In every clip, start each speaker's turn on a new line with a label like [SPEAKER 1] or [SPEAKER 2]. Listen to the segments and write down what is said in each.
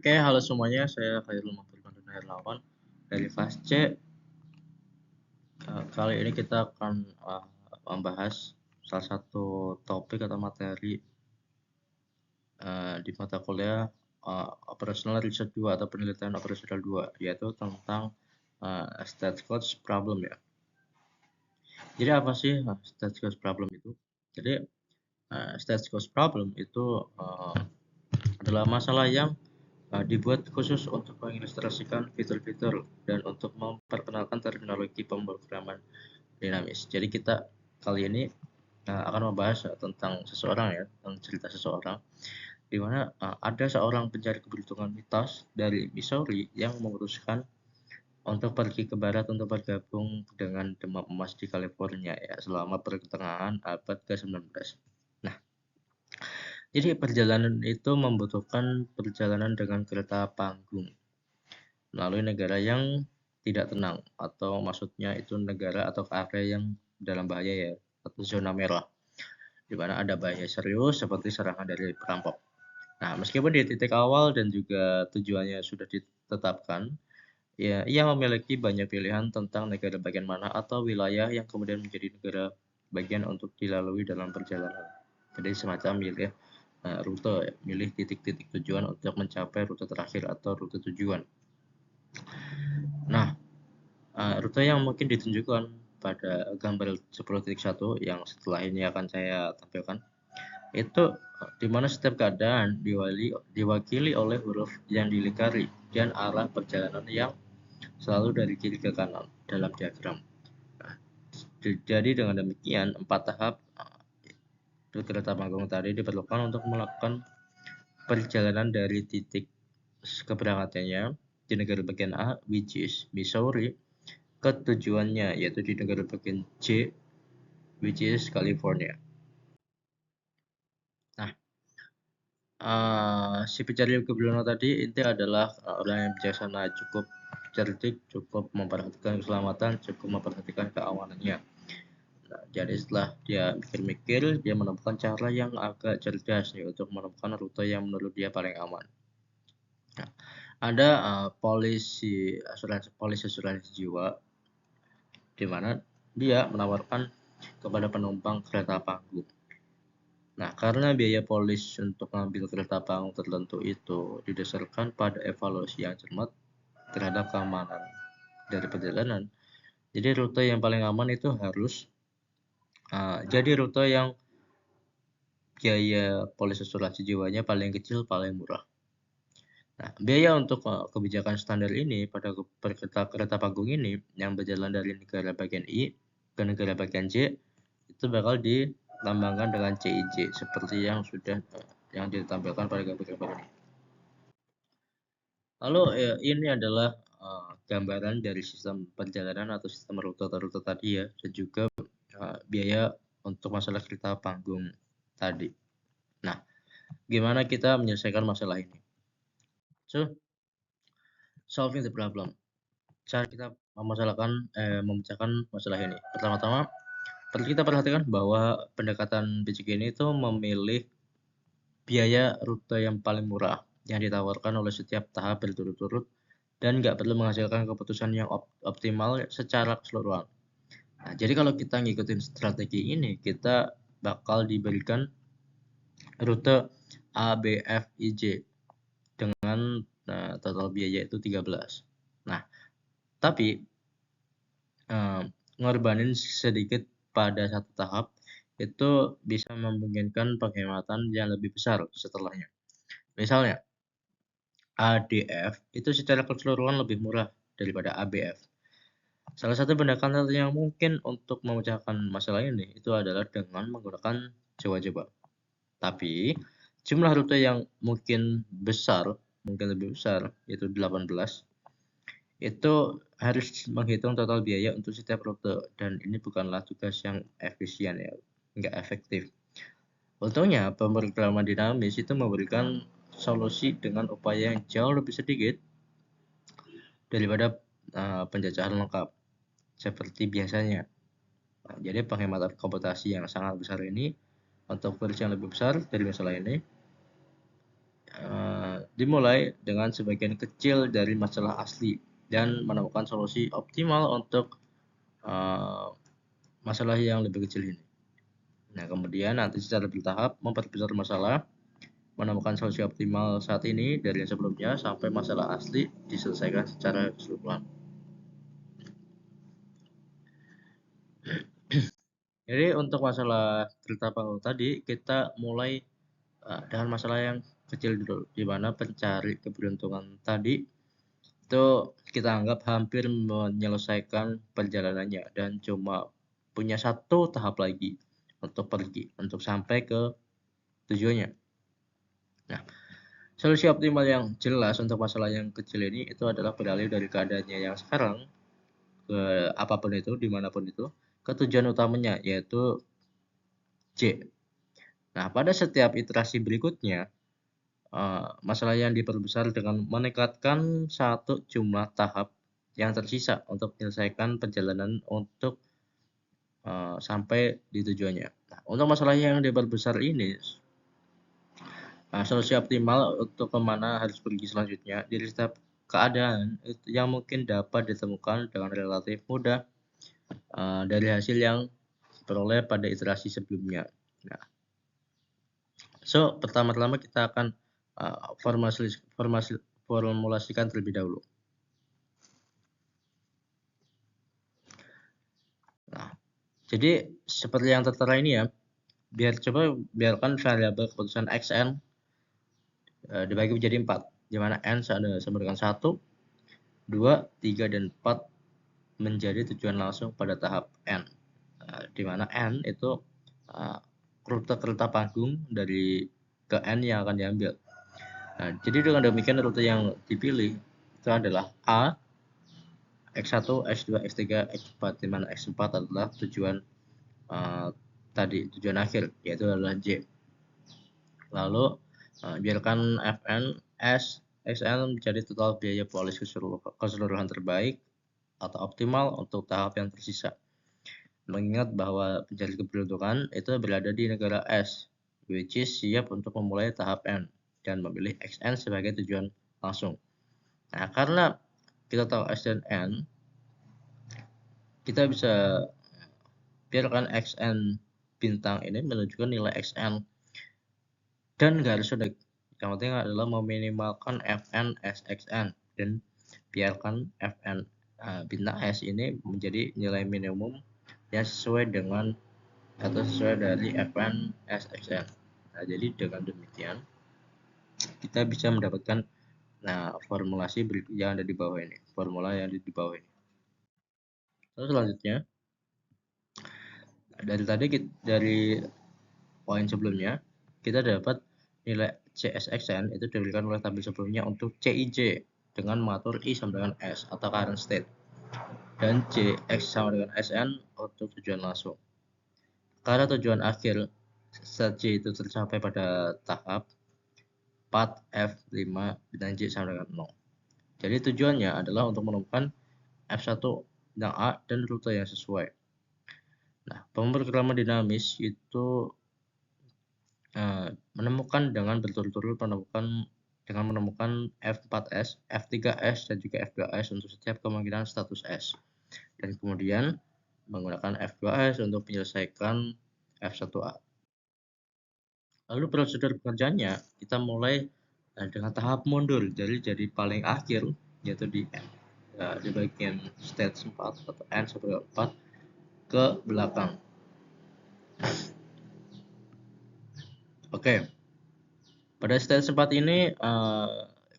[SPEAKER 1] Oke, halo semuanya, saya Khairul Mahfudz Herlawan dari kelas C. Kali ini kita akan membahas salah satu topik atau materi di mata kuliah Operational Research 2 atau penelitian operasional 2, yaitu tentang state codes problem ya. Jadi apa sih state codes problem itu? Jadi state codes problem itu adalah masalah yang dibuat khusus untuk mengilustrasikan fitur-fitur dan untuk memperkenalkan terminologi pemrograman dinamis. Jadi kita kali ini akan membahas tentang seseorang ya, tentang cerita seseorang, di mana ada seorang pencari keberuntungan mitos dari Missouri yang memutuskan untuk pergi ke barat untuk bergabung dengan demam emas di California ya selama pertengahan abad ke-19. Nah, jadi perjalanan itu membutuhkan perjalanan dengan kereta panggung melalui negara yang tidak tenang, atau maksudnya itu negara atau area yang dalam bahaya ya, atau zona merah, di mana ada bahaya serius seperti serangan dari perampok. Nah, meskipun di titik awal dan juga tujuannya sudah ditetapkan, ya ia memiliki banyak pilihan tentang negara bagian mana atau wilayah yang kemudian menjadi negara bagian untuk dilalui dalam perjalanan. Jadi semacam milih rute, ya, milih titik-titik tujuan untuk mencapai rute terakhir atau rute tujuan. Nah, rute yang mungkin ditunjukkan pada gambar 10.1 yang setelah ini akan saya tampilkan, itu di mana setiap keadaan diwakili oleh huruf yang dilingkari dan arah perjalanan yang selalu dari kiri ke kanan dalam diagram. Nah, jadi dengan demikian 4 tahap kereta panggung tadi diperlukan untuk melakukan perjalanan dari titik keberangkatannya di negara bagian A, which is Missouri, ke tujuannya yaitu di negara bagian C, which is California. Nah, si pencari keberuntungan tadi itu adalah orang yang bijaksana, cukup cerdik, cukup memperhatikan keselamatan, cukup memperhatikan keamanannya. Nah, jadi setelah dia mikir-mikir, dia menemukan cara yang agak cerdas nih untuk menemukan rute yang menurut dia paling aman. Nah, ada polisi asuransi jiwa di mana dia menawarkan kepada penumpang kereta panggung. Nah, karena biaya polis untuk mengambil kereta panggung tertentu itu didasarkan pada evaluasi yang cermat terhadap keamanan dari perjalanan. Jadi rute yang paling aman itu harus jadi rute yang biaya polis asuransi jiwanya paling kecil, paling murah. Nah, biaya untuk kebijakan standar ini pada kereta panggung ini yang berjalan dari negara bagian I ke negara bagian J itu bakal dilambangkan dengan CIJ seperti yang sudah yang ditampilkan pada gambar-gambar ini. Lalu ya, ini adalah gambaran dari sistem perjalanan atau sistem rute-rute tadi ya, dan juga biaya untuk masalah kereta panggung tadi. Nah, gimana kita menyelesaikan masalah ini? So, solving the problem. Cara kita memecahkan masalah ini. Pertama-tama, perlu kita perhatikan bahwa pendekatan BCG ini itu memilih biaya rute yang paling murah yang ditawarkan oleh setiap tahap berturut-turut dan nggak perlu menghasilkan keputusan yang optimal secara keseluruhan. Nah, jadi kalau kita ngikutin strategi ini, kita bakal diberikan rute A, B, F, I, J dengan total biaya itu 13. Nah, tapi ngorbanin sedikit pada satu tahap itu bisa memungkinkan penghematan yang lebih besar setelahnya. Misalnya, ADF itu secara keseluruhan lebih murah daripada ABF. Salah satu pendekatan yang mungkin untuk memecahkan masalah ini itu adalah dengan menggunakan coba-coba. Tapi jumlah rute yang mungkin lebih besar, yaitu 18, itu harus menghitung total biaya untuk setiap rute dan ini bukanlah tugas yang efisien ya, nggak efektif. Untungnya pemrograman dinamis itu memberikan solusi dengan upaya yang jauh lebih sedikit daripada penjajahan lengkap seperti biasanya. Nah, jadi penghematan komputasi yang sangat besar ini untuk versi yang lebih besar dari masalah ini dimulai dengan sebagian kecil dari masalah asli dan menemukan solusi optimal untuk masalah yang lebih kecil ini. Nah, kemudian nanti secara bertahap memperbesar masalah, menemukan solusi optimal saat ini dari yang sebelumnya sampai masalah asli diselesaikan secara keseluruhan. Jadi untuk masalah cerita panggung tadi, kita mulai dengan masalah yang kecil dulu, di mana pencari keberuntungan tadi itu kita anggap hampir menyelesaikan perjalanannya dan cuma punya satu tahap lagi untuk pergi, untuk sampai ke tujuannya. Nah, solusi optimal yang jelas untuk masalah yang kecil ini itu adalah beralih dari keadaannya yang sekarang ke apapun itu, dimanapun itu, ke tujuan utamanya, yaitu C. Nah, pada setiap iterasi berikutnya, masalah yang diperbesar dengan meningkatkan satu jumlah tahap yang tersisa untuk menyelesaikan perjalanan untuk sampai di tujuannya. Nah, untuk masalah yang diperbesar ini, solusi optimal untuk kemana harus pergi selanjutnya dari setiap keadaan yang mungkin dapat ditemukan dengan relatif mudah dari hasil yang diperoleh pada iterasi sebelumnya. Nah, pertama-tama kita akan formulasikan terlebih dahulu. Nah, jadi seperti yang tertera ini ya, biarkan variabel keputusan xn dibagi menjadi 4, di mana n sama dengan 1, 2, 3, dan 4 menjadi tujuan langsung pada tahap n, di mana n itu rute kereta panggung dari ke n yang akan diambil. Nah, jadi dengan demikian rute yang dipilih itu adalah A, X1, X2, X3, X4, di mana X4 adalah tujuan tujuan akhir, yaitu adalah J. Lalu biarkan Fn S Xn menjadi total biaya polis keseluruhan terbaik atau optimal untuk tahap yang tersisa. Mengingat bahwa pencari keberuntungan itu berada di negara S, which is siap untuk memulai tahap N dan memilih Xn sebagai tujuan langsung. Nah, karena kita tahu S dan N, kita bisa biarkan Xn bintang ini menunjukkan nilai Xn dan garis unik. Yang penting adalah meminimalkan Fn Sxn dan biarkan Fn bintang S ini menjadi nilai minimum yang sesuai dengan atau sesuai dari Fn Sxn. Nah, jadi dengan demikian kita bisa mendapatkan formulasi yang ada di bawah ini, formula yang ada di bawah ini. Terus selanjutnya, dari poin sebelumnya kita dapat nilai CSXN itu diberikan oleh tabel sebelumnya untuk CIJ dengan mengatur I sama dengan S atau current state dan CX sama dengan SN untuk tujuan langsung. Karena tujuan akhir set J itu tercapai pada tahap 4 F5 dan J sama dengan 0. Jadi tujuannya adalah untuk menemukan F1 dan A dan rute yang sesuai. Nah, pemrograman dinamis itu menemukan dengan berturut-turut menemukan F4S, F3S, dan juga F2S untuk setiap kemungkinan status S. Dan kemudian menggunakan F2S untuk menyelesaikan F1A. Lalu prosedur pekerjaannya, kita mulai dengan tahap mundur, jadi paling akhir, yaitu di bagian stage 4 atau N sampai 4 ke belakang. Oke. Pada stage 4 ini,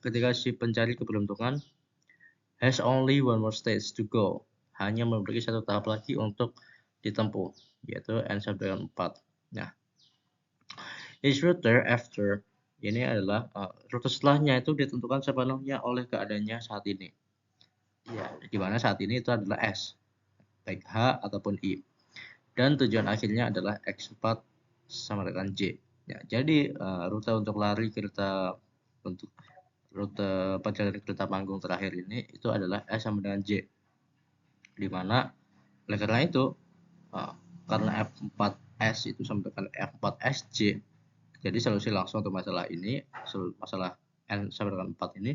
[SPEAKER 1] ketika si pencari keberuntungan has only one more stage to go, hanya memiliki satu tahap lagi untuk ditempuh, yaitu N sampai dengan 4. Nah, each route after ini adalah rute setelahnya itu ditentukan sepenuhnya oleh keadaannya saat ini. Ya, di mana saat ini itu adalah S, baik H ataupun I. Dan tujuan akhirnya adalah X4 sama dengan J. Ya, jadi rute untuk lari kereta untuk rute perjalanan kereta panggung terakhir ini itu adalah S sama dengan J. Di mana oleh karena itu karena F4S itu sama dengan F4SJ, jadi solusi langsung untuk masalah ini, masalah N sama dengan 4 ini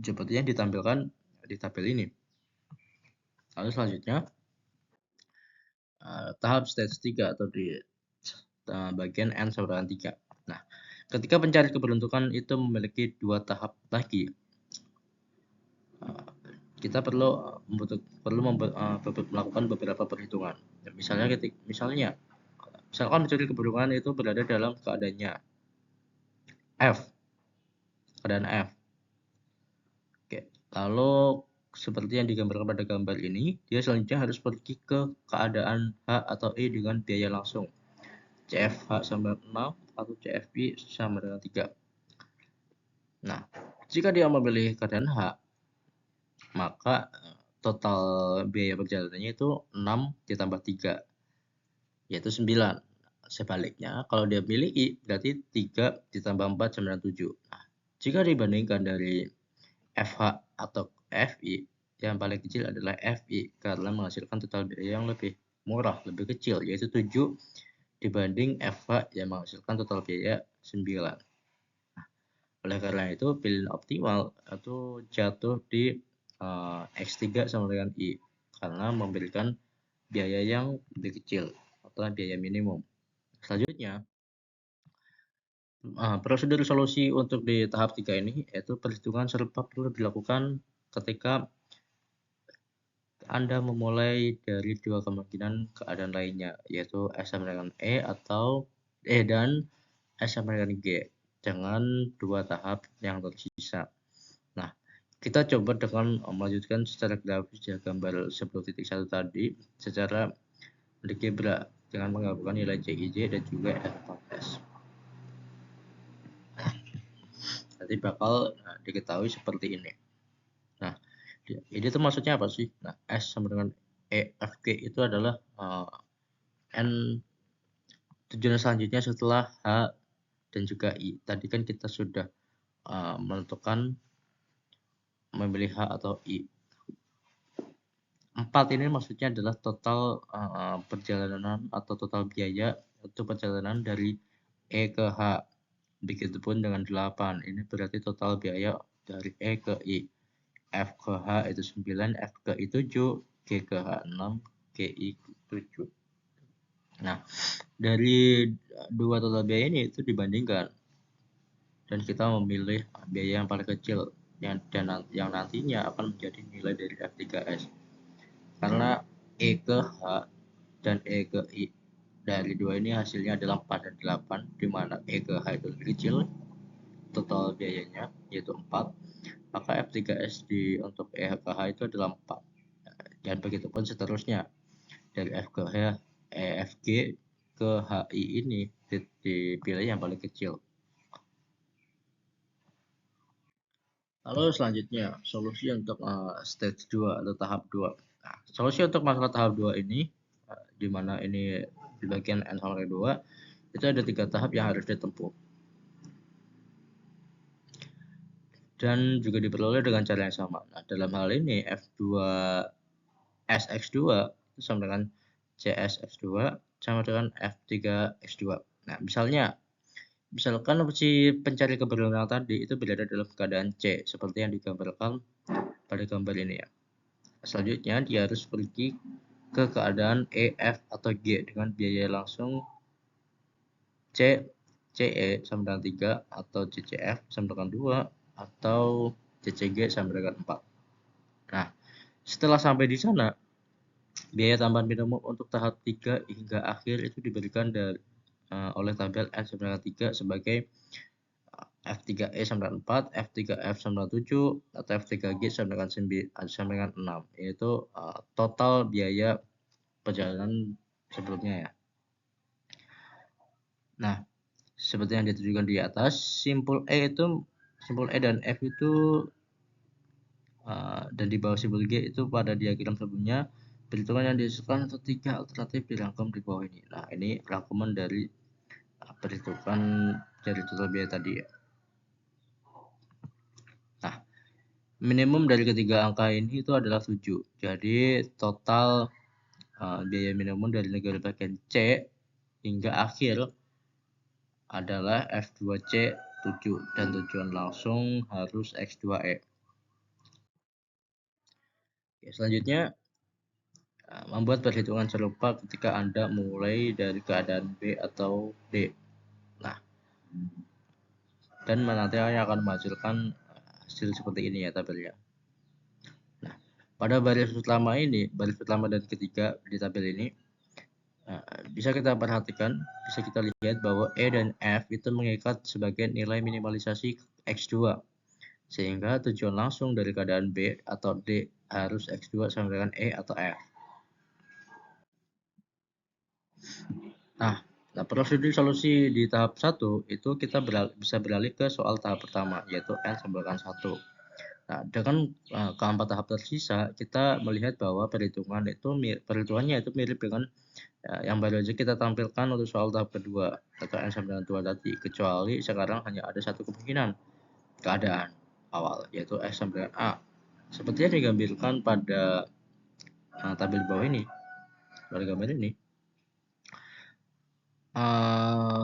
[SPEAKER 1] seperti yang ditampilkan di tabel ini. Lalu selanjutnya tahap stage 3 atau di bagian N sama dengan 3. Nah, ketika pencari keberuntungan itu memiliki 2 tahap lagi, kita perlu melakukan beberapa perhitungan. Misalnya, misalkan mencari keberuntungan itu berada dalam keadaannya keadaan F. Oke, lalu seperti yang digambarkan pada gambar ini, dia selanjutnya harus pergi ke keadaan H atau E dengan biaya langsung. CFH sama dengan 6 atau CFB sama dengan 3. Nah, jika dia memilih keadaan H, maka total biaya perjalanannya itu 6 ditambah 3, yaitu 9. Sebaliknya, kalau dia pilih I, berarti 3 ditambah 4 sama dengan 7. Nah, jika dibandingkan dari FH atau FI, yang paling kecil adalah FI karena menghasilkan total biaya yang lebih murah, lebih kecil, yaitu 7 dibanding FH yang menghasilkan total biaya 9. Oleh karena itu, pilihan optimal itu jatuh di X3 sama dengan I karena memberikan biaya yang lebih kecil atau biaya minimum. Selanjutnya, prosedur solusi untuk di tahap 3 ini yaitu perhitungan serupa perlu dilakukan ketika Anda memulai dari 2 kemungkinan keadaan lainnya, yaitu S sama dengan E atau E dan S sama dengan G, dengan 2 tahap yang tersisa. Nah, kita coba dengan melanjutkan secara grafis ya gambar 10.1 tadi secara algebra dengan menggabungkan nilai CIJ dan juga F4S. Nanti bakal diketahui seperti ini. Nah, ini tuh maksudnya apa sih? Nah, S sama dengan E, F, G itu adalah N tujuan selanjutnya setelah H dan juga I. Tadi kan kita sudah menentukan memilih H atau I. 4 ini maksudnya adalah total perjalanan atau total biaya untuk perjalanan dari E ke H. Begitupun dengan 8, ini berarti total biaya dari E ke I. F ke H itu 9, F ke I 7, G ke H 6, GI 7. Nah, dari 2 total biaya ini itu dibandingkan dan kita memilih biaya yang paling kecil yang nantinya akan menjadi nilai dari F3S. Karena E ke H dan E ke I dari 2 ini hasilnya adalah 4 dan 8, di mana E ke H itu lebih kecil total biayanya yaitu 4, maka F3S untuk E ke H itu adalah 4. Dan begitu pun seterusnya dari F ke H, EFG ke HI ini dipilih yang paling kecil. Lalu selanjutnya, solusi untuk stage 2 atau tahap 2. Nah, solusi untuk masalah tahap 2 ini, di mana ini di bagian N sama 2, itu ada 3 tahap yang harus ditempuh. Dan juga diperoleh dengan cara yang sama. Nah, dalam hal ini F2 SX2 itu sama dengan CSX2 sama dengan F3X2. Nah, misalkan si pencari keberuntungan tadi itu berada dalam keadaan C, seperti yang digambarkan pada gambar ini ya. Selanjutnya, dia harus pergi ke keadaan E, F, atau G dengan biaya langsung CE sama dengan 3, atau CCF sama dengan 2, atau CCG sama dengan 4. Nah, setelah sampai di sana, biaya tambahan minimum untuk tahap 3 hingga akhir itu diberikan oleh tabel N sama dengan 3 sebagai F3E sama dengan 4, F3F sama dengan 7, atau F3G sama dengan 6, yaitu total biaya perjalanan sebelumnya ya. Nah, seperti yang ditunjukkan di atas, simpul E dan F itu dan di bawah simpul G itu pada diagram sebelumnya perhitungan yang dihasilkan untuk 3 alternatif dirangkum di bawah ini. Nah, ini rangkuman dari perhitungan dari total biaya tadi ya. Nah, minimum dari ketiga angka ini itu adalah 7. Jadi total biaya minimum dari negara bagian C hingga akhir adalah F2C dan tujuan langsung harus X2E. Oke, selanjutnya membuat perhitungan serupa ketika Anda mulai dari keadaan B atau D. Nah, dan nanti akan menghasilkan hasil seperti ini ya tabelnya. Nah, pada baris pertama dan ketiga di tabel ini, bisa kita perhatikan, bisa kita lihat bahwa E dan F itu mengikat sebagai nilai minimalisasi X2. Sehingga tujuan langsung dari keadaan B atau D harus X2 sama dengan E atau F. Nah, prosedur solusi di tahap 1 itu kita bisa beralih ke soal tahap pertama, yaitu N sama dengan 1. Nah, dengan keempat tahap tersisa, kita melihat bahwa perhitungannya itu mirip dengan yang baru saja kita tampilkan untuk soal tahap kedua, atau N sama dengan 2 tadi, kecuali sekarang hanya ada satu kemungkinan keadaan awal, yaitu S sama dengan A. Seperti yang digambarkan pada tabel bawah ini, pada gambar ini.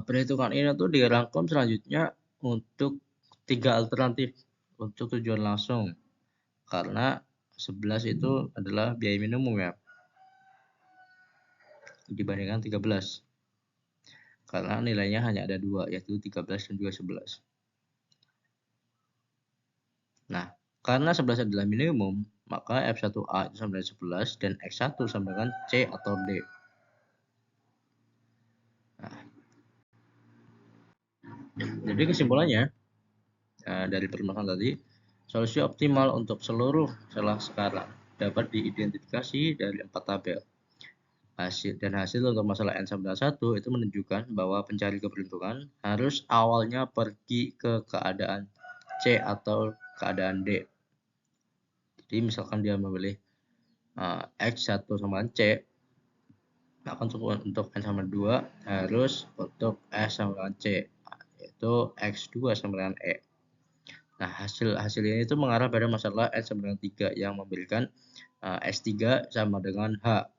[SPEAKER 1] Perhitungan ini tuh dirangkum selanjutnya untuk 3 alternatif untuk tujuan langsung, karena 11 itu adalah biaya minimum ya, dibandingkan 13, karena nilainya hanya ada 2, yaitu 13 dan juga 11. Nah, karena 11 adalah minimum, maka F1A itu sama dengan 11 dan X1 sama dengan C atau D. Nah, jadi kesimpulannya dari permasalahan tadi, solusi optimal untuk seluruh celah sekarang dapat diidentifikasi dari 4 tabel. Hasil untuk masalah N sama dengan 1 itu menunjukkan bahwa pencari keberuntungan harus awalnya pergi ke keadaan C atau keadaan D. Jadi misalkan dia memilih X1 sama dengan C, maka untuk N sama 2 harus untuk S sama dengan C, yaitu X2 sama dengan E. Nah, hasil ini itu mengarah pada masalah S sama dengan 3 yang memberikan S3 sama dengan H.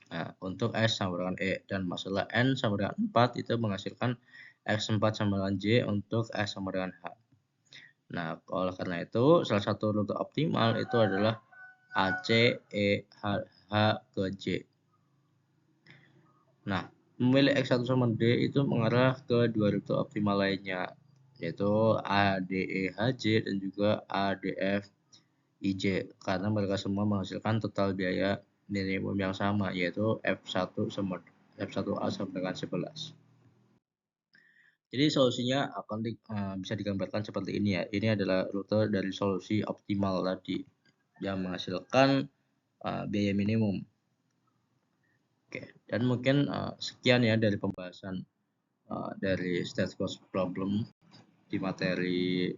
[SPEAKER 1] Nah, untuk S sama dengan E, dan masalah N sama dengan 4 itu menghasilkan X4 sama dengan J untuk S sama dengan H. Nah, oleh karena itu, salah satu rute optimal itu adalah AC, E, H ke J. Nah, memilih X1 sama D itu mengarah ke 2 rute optimal lainnya, yaitu ADEHJ dan juga ADFIJ, karena mereka semua menghasilkan total biaya minimum yang sama, yaitu F1A sama dengan 11. Jadi solusinya akan bisa digambarkan seperti ini ya. Ini adalah rute dari solusi optimal tadi yang menghasilkan biaya minimum. Oke, dan mungkin sekian ya dari pembahasan dari state cost problem di materi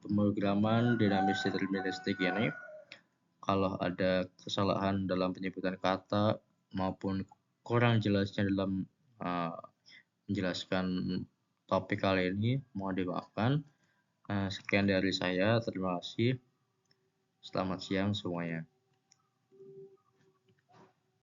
[SPEAKER 1] pemrograman dinamis deterministik ini. Kalau ada kesalahan dalam penyebutan kata maupun kurang jelasnya dalam menjelaskan topik kali ini, mohon dimaafkan. Sekian dari saya, terima kasih. Selamat siang semuanya.